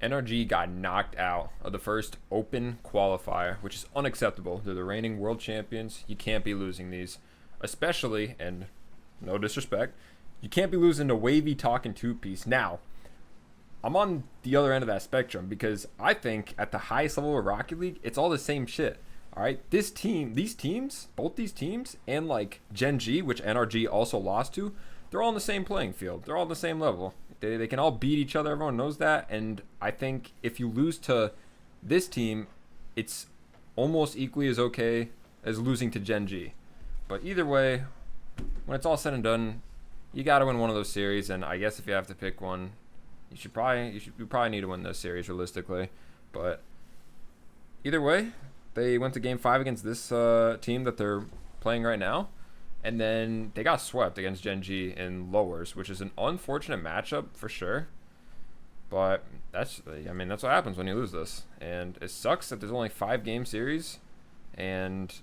NRG got knocked out of the first open qualifier, which is unacceptable. They're the reigning world champions. You can't be losing these. Especially, and no disrespect, you can't be losing to Wavy talking two-piece. Now, I'm on the other end of that spectrum because I think at the highest level of Rocket League, it's all the same shit. All right, these teams, both these teams, and like Gen G, which NRG also lost to, they're all on the same playing field. They're all on the same level. They can all beat each other. Everyone knows that. And I think if you lose to this team, it's almost equally as okay as losing to Gen G. But either way, when it's all said and done, you got to win one of those series. And I guess if you have to pick one, you probably need to win this series realistically. But either way, they went to Game 5 against this team that they're playing right now. And then they got swept against Gen G in lowers, which is an unfortunate matchup for sure. But that's what happens when you lose this. And it sucks that there's only 5-game series and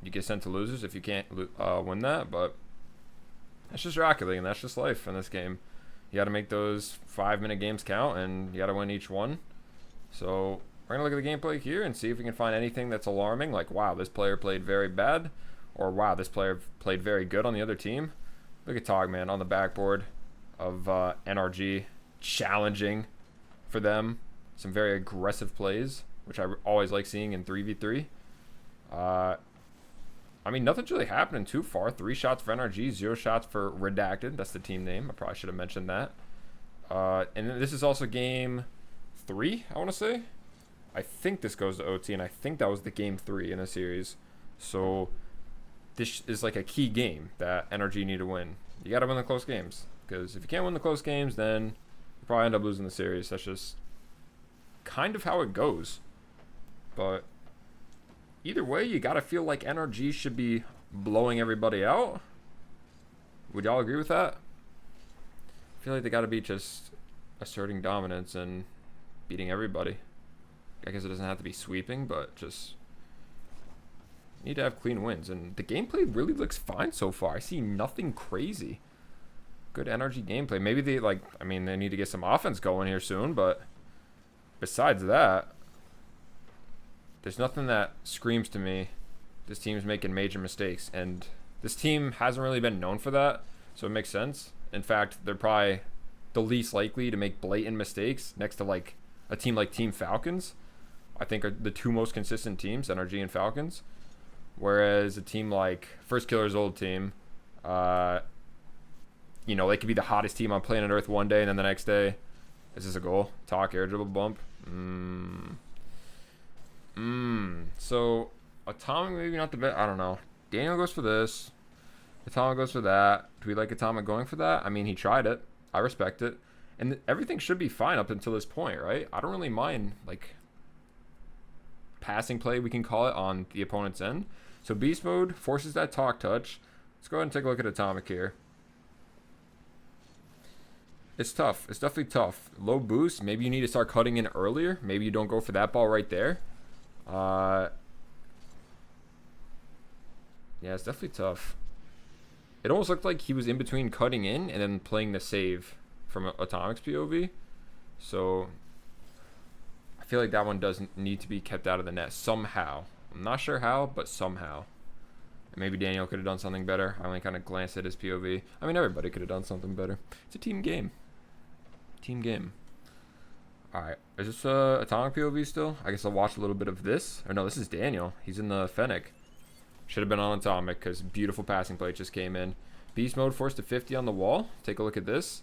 you get sent to losers if you can't win that. But that's just Rocket League, and that's just life in this game. You got to make those 5-minute games count, and you got to win each one. So we're going to look at the gameplay here and see if we can find anything that's alarming, like, wow, this player played very bad, or wow, this player played very good on the other team. Look at Togman on the backboard of NRG, challenging for them. Some very aggressive plays, which I always like seeing in 3v3. Nothing's really happening too far. 3 shots for NRG, 0 shots for Redacted. That's the team name. I probably should have mentioned that. And this is also game 3, I want to say. I think this goes to OT, and I think that was the game 3 in the series. So this is like a key game that NRG need to win. You got to win the close games, because if you can't win the close games, then you probably end up losing the series. That's just kind of how it goes. But either way, you got to feel like NRG should be blowing everybody out. Would y'all agree with that? I feel like they got to be just asserting dominance and beating everybody. I guess it doesn't have to be sweeping, but just need to have clean wins. And the gameplay really looks fine so far. I see nothing crazy. Good NRG gameplay. Maybe they need to get some offense going here soon, but besides that, there's nothing that screams to me this team's making major mistakes. And this team hasn't really been known for that, so it makes sense. In fact, they're probably the least likely to make blatant mistakes next to like a team like Team Falcons. I think are the 2 most consistent teams, NRG and Falcons. Whereas a team like First Killer's old team, they could be the hottest team on planet Earth one day, and then the next day, is this a goal? Talk, air dribble, bump. So Atomic maybe not the best. I don't know. Daniel goes for this. Atomic goes for that. Do we like Atomic going for that? I mean, he tried it. I respect it. And everything should be fine up until this point, right? I don't really mind, like, passing play, we can call it, on the opponent's end. So Beast Mode forces that talk touch. Let's go ahead and take a look at Atomic here. It's tough. It's definitely tough. Low boost. Maybe you need to start cutting in earlier. Maybe you don't go for that ball right there. Yeah, it's definitely tough. It almost looked like he was in between cutting in and then playing the save from Atomic's POV. So I feel like that one doesn't need to be kept out of the net somehow. I'm not sure how, but somehow. And maybe Daniel could have done something better. I only kind of glanced at his POV. I mean, everybody could have done something better. It's a team game. Team game. Alright, is this Atomic POV still? I guess I'll watch a little bit of this. Or no, this is Daniel. He's in the Fennec. Should have been on Atomic because beautiful passing play just came in. Beast Mode forced to 50 on the wall. Take a look at this.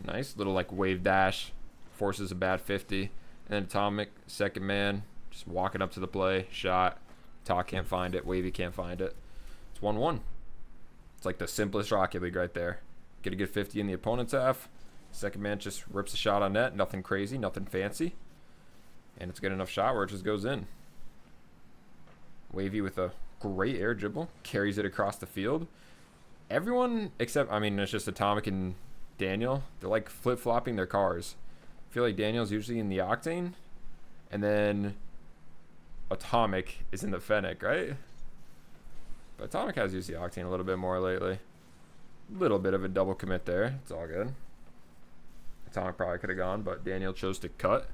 Nice little like wave dash. Forces a bad 50. And then Atomic, second man, just walking up to the play. Shot. Talk can't find it. Wavy can't find it. It's 1-1. It's like the simplest Rocket League right there. Get a good 50 in the opponent's half. Second man just rips a shot on net. Nothing crazy, nothing fancy. And it's a good enough shot where it just goes in. Wavy with a great air dribble. Carries it across the field. Everyone except, it's just Atomic and Daniel. They're like flip-flopping their cars. I feel like Daniel's usually in the Octane. And then Atomic is in the Fennec, right? But Atomic has used the Octane a little bit more lately. Little bit of a double commit there. It's all good. Atomic probably could have gone, but Daniel chose to cut.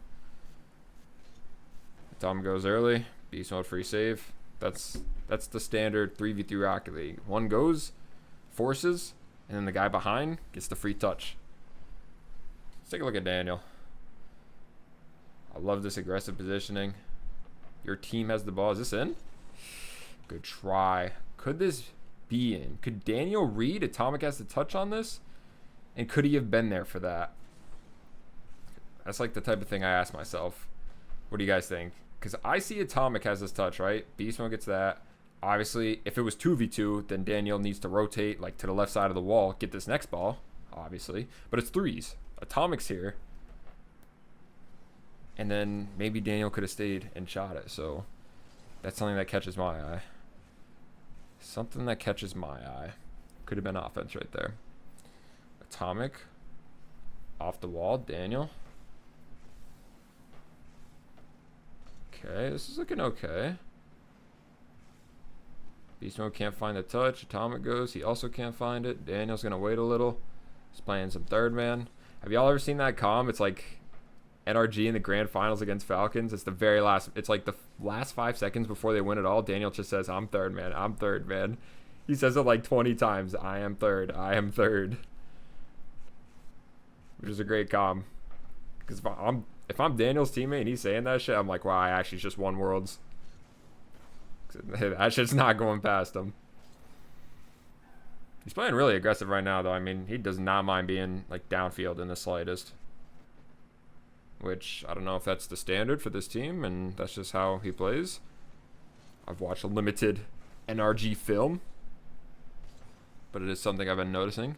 Atomic goes early. Beast mode free save. That's the standard 3v3 Rocket League. One goes, forces, and then the guy behind gets the free touch. Let's take a look at Daniel. I love this aggressive positioning. Your team has the ball. Is this in? Good try. Could this be in? Could Daniel read Atomic has the touch on this? And could he have been there for that? That's like the type of thing I ask myself. What do you guys think? Because I see Atomic has this touch, right? Beast mode gets that. Obviously, if it was 2v2, then Daniel needs to rotate like to the left side of the wall, get this next ball, obviously. But it's threes. Atomic's here. And then maybe Daniel could have stayed and shot it. So that's something that catches my eye. Something that catches my eye. Could have been offense right there. Atomic. Off the wall. Daniel. Okay. This is looking okay. Beast mode can't find the touch. Atomic goes. He also can't find it. Daniel's going to wait a little. He's playing some third man. Have y'all ever seen that comm? It's like NRG in the grand finals against Falcons. It's the very last. It's like the last 5 seconds before they win it all. Daniel just says, "I'm third man. I'm third man." He says it like 20 times. I am third. I am third. Which is a great comm. Because if I'm Daniel's teammate and he's saying that shit, I'm like, wow, I actually just won Worlds. That shit's not going past him. He's playing really aggressive right now, though. I mean, he does not mind being like downfield in the slightest. Which, I don't know if that's the standard for this team, and that's just how he plays. I've watched a limited NRG film, but it is something I've been noticing.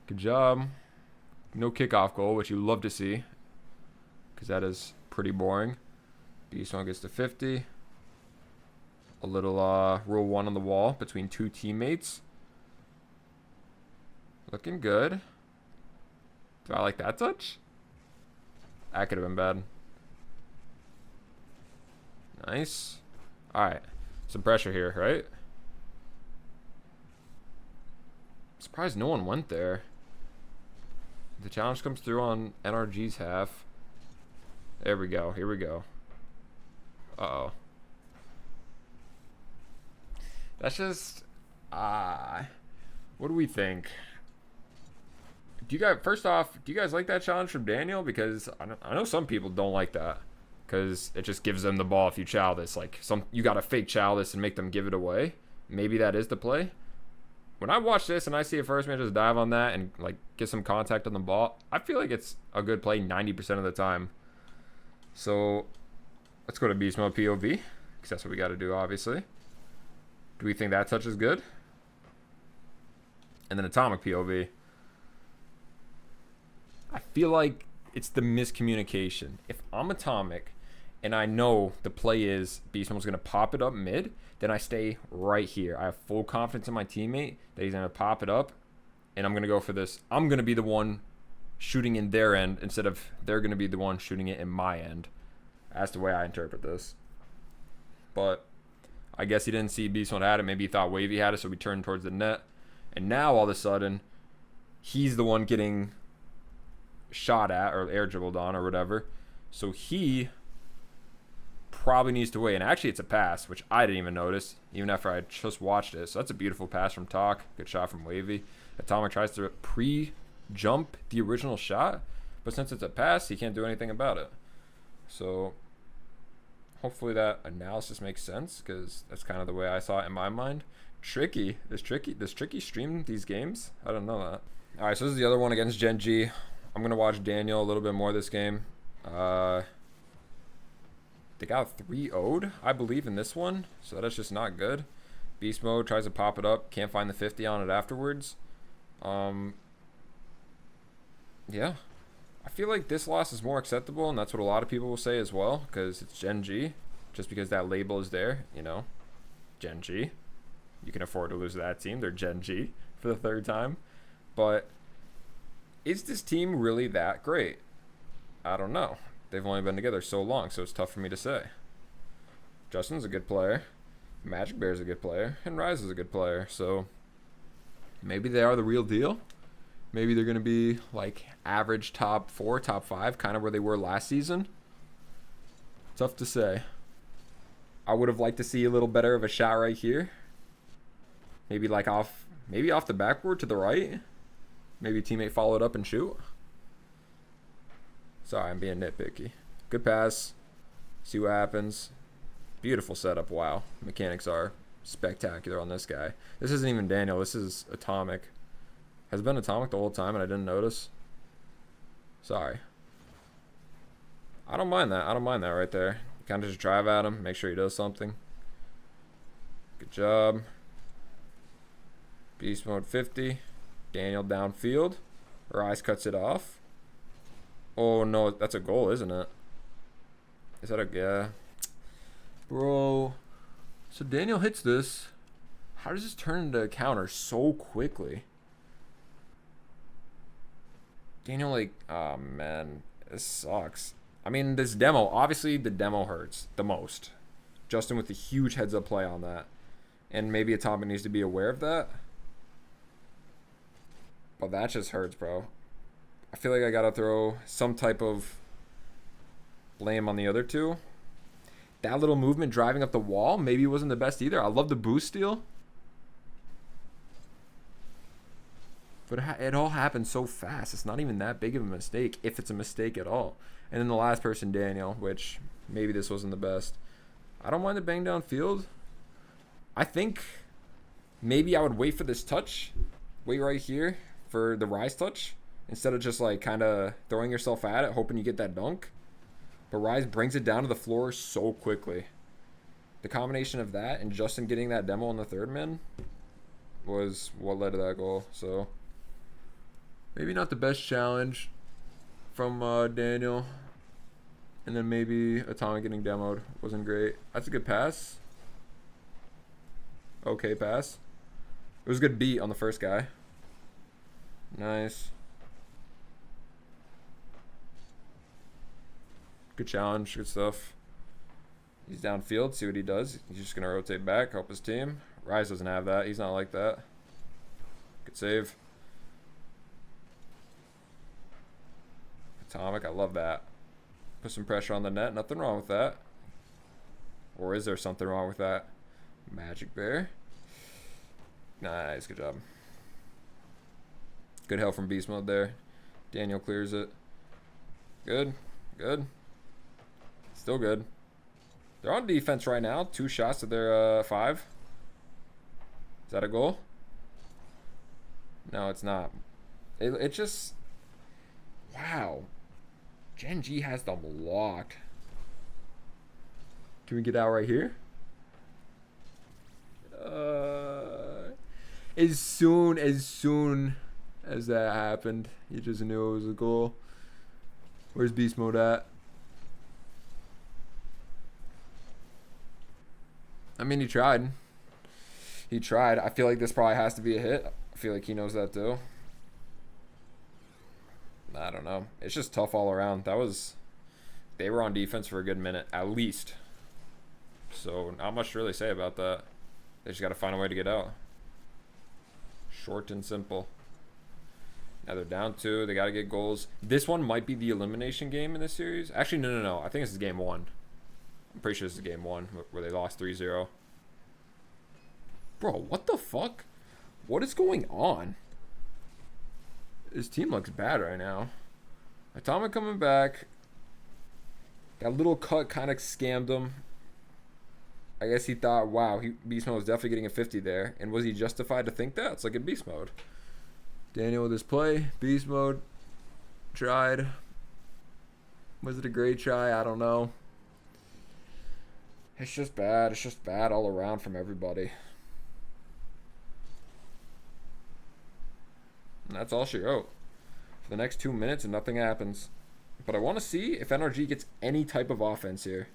Good job. No kickoff goal, which you love to see, because that is pretty boring. Beast one gets to 50. A little rule 1 on the wall between 2 teammates. Looking good. Do I like that touch? That could have been bad. Nice. Alright. Some pressure here, right? Surprised no one went there. The challenge comes through on NRG's half. There we go. Here we go. Uh-oh. That's just... what do we think? Do you guys, first off, do you guys like that challenge from Daniel? Because I know some people don't like that, because it just gives them the ball if you chow this. Like you got to fake chow this and make them give it away. Maybe that is the play. When I watch this and I see a first man just dive on that and like get some contact on the ball, I feel like it's a good play 90% of the time. So let's go to beast mode POV, because that's what we got to do, obviously. Do we think that touch is good? And then atomic POV. I feel like it's the miscommunication. If I'm Atomic and I know the play is Beast Mode's going to pop it up mid, then I stay right here. I have full confidence in my teammate that he's going to pop it up, and I'm going to go for this. I'm going to be the one shooting in their end instead of they're going to be the one shooting it in my end. That's the way I interpret this. But I guess he didn't see Beast Mode had it. Maybe he thought Wavy had it, so we turned towards the net. And now all of a sudden, he's the one getting shot at or air dribbled on or whatever. So he probably needs to wait. And actually, it's a pass, which I didn't even notice, even after I just watched it. So that's a beautiful pass from Talk. Good shot from Wavy. Atomic tries to pre-jump the original shot, but since it's a pass, he can't do anything about it. So hopefully that analysis makes sense, because that's kind of the way I saw it in my mind. Tricky. Does Tricky stream these games? I don't know that. All right, so this is the other one against Gen G. I'm going to watch Daniel a little bit more this game. They got 3-0'd, I believe, in this one, so that's just not good. Beast Mode tries to pop it up. Can't find the 50 on it afterwards. Yeah. I feel like this loss is more acceptable, and that's what a lot of people will say as well, because it's Gen G. Just because that label is there, you know. Gen G. You can afford to lose to that team. They're Gen G for the third time. But is this team really that great? I don't know. They've only been together so long, so it's tough for me to say. Justin's a good player. Magic Bear's a good player. And Rise is a good player. So maybe they are the real deal. Maybe they're going to be like average top 4, top 5, kind of where they were last season. Tough to say. I would have liked to see a little better of a shot right here. Maybe like off the backboard to the right. Maybe a teammate follow it up and shoot. Sorry, I'm being nitpicky. Good pass. See what happens. Beautiful setup. Wow. Mechanics are spectacular on this guy. This isn't even Daniel. This is Atomic. Has been Atomic the whole time and I didn't notice. Sorry. I don't mind that. I don't mind that right there. Kind of just drive at him. Make sure he does something. Good job. Beast mode 50. Daniel downfield. Rise cuts it off. Oh no, that's a goal, isn't it? Is that a, yeah. Bro. So Daniel hits this. How does this turn into a counter so quickly? Daniel, like, oh man, this sucks. I mean, this demo, obviously the demo hurts the most. Justin with a huge heads up play on that. And maybe Atomic needs to be aware of that. But that just hurts, bro. I feel like I gotta throw some type of blame on the other two. That little movement driving up the wall maybe wasn't the best either. I love the boost steal. But it all happened so fast. It's not even that big of a mistake, if it's a mistake at all. And then the last person, Daniel, which maybe this wasn't the best. I don't mind the bang downfield. I think maybe I would wait for this touch. Wait right here for the rise touch. Instead of just like kind of throwing yourself at it, hoping you get that dunk. But Rise brings it down to the floor so quickly. The combination of that and Justin getting that demo on the third man was what led to that goal. So maybe not the best challenge from Daniel. And then maybe Atomic getting demoed wasn't great. That's a good pass. Okay pass. It was a good beat on the first guy. Nice. Good challenge, good stuff. He's downfield, see what he does. He's just going to rotate back, help his team. Rise doesn't have that. He's not like that. Good save. Atomic, I love that. Put some pressure on the net. Nothing wrong with that. Or is there something wrong with that? Magic Bear. Nice, good job. Good help from Beast Mode there. Daniel clears it. Good, good. Still good. They're on defense right now. 2 shots to their 5. Is that a goal? No, it's not. It just... Wow. Gen G has them locked. Can we get out right here? As soon as that happened, you just knew it was a goal. Where's Beast Mode at? I mean, he tried. He tried. I feel like this probably has to be a hit. I feel like he knows that too. I don't know. It's just tough all around. They were on defense for a good minute, at least. So, not much to really say about that. They just got to find a way to get out. Short and simple. Now they're down 2. They got to get goals. This one might be the elimination game in this series. Actually, no. I think this is game 1. I'm pretty sure this is game 1 where they lost 3-0. Bro, what the fuck? What is going on? His team looks bad right now. Atomic coming back. That little cut kind of scammed him. I guess he thought, wow, Beast Mode was definitely getting a 50 there. And was he justified to think that? It's like in Beast Mode. Daniel with his play. Beast Mode. Tried. Was it a great try? I don't know. It's just bad. It's just bad all around from everybody. And that's all she wrote. For the next 2 minutes and nothing happens. But I want to see if NRG gets any type of offense here.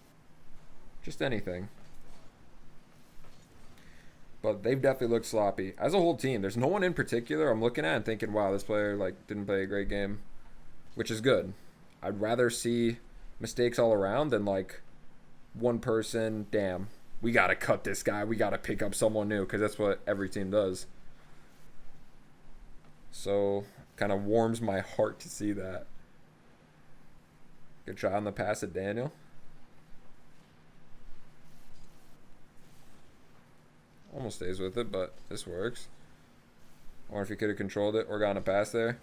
Just anything. But they've definitely looked sloppy. As a whole team, there's no one in particular I'm looking at and thinking, wow, this player didn't play a great game. Which is good. I'd rather see mistakes all around than one person, damn, we got to cut this guy. We got to pick up someone new because that's what every team does. So Kind of warms my heart to see that. Good try on the pass at Daniel. Almost stays with it, but this works. I wonder if he could have controlled it or gotten a pass there.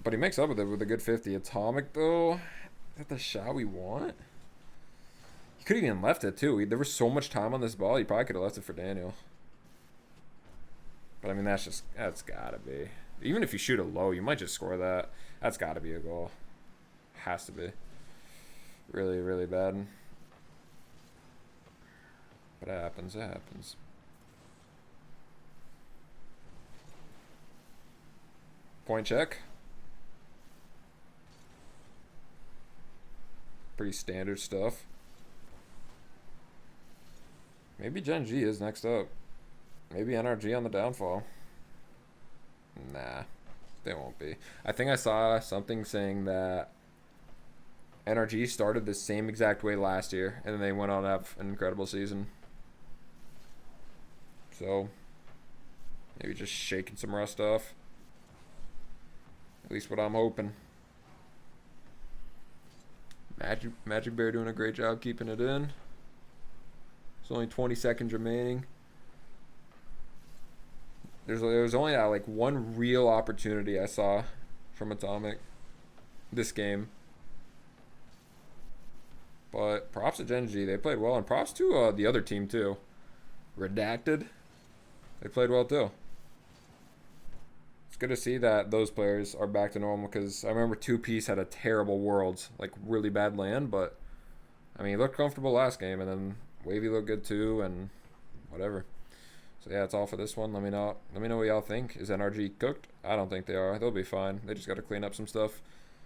But he makes up with it with a good 50. Atomic, though. Is that the shot we want? He could have even left it, too. There was so much time on this ball, he probably could have left it for Daniel. But, I mean, that's got to be. Even if you shoot it low, you might just score that. That's got to be a goal. Has to be. Really, really bad. But it happens, it happens. Point check. Pretty standard stuff. Maybe Gen G is next up. Maybe NRG on the downfall. Nah, they won't be. I think I saw something saying that NRG started the same exact way last year, and then they went on to have an incredible season. So, maybe just shaking some rust off. At least what I'm hoping. Magic Bear doing a great job keeping it in. There's only 20 seconds remaining. There was only like one real opportunity I saw from Atomic this game. But props to Gen G. They played well. And props to the other team, too. Redacted. They played well, too. It's good to see that those players are back to normal, because I remember 2-Piece had a terrible Worlds, like really bad land, but I mean, he looked comfortable last game, and then Wavy looked good too, and whatever. So yeah, that's all for this one. Let me know what y'all think. Is NRG cooked? I don't think they are. They'll be fine. They just got to clean up some stuff.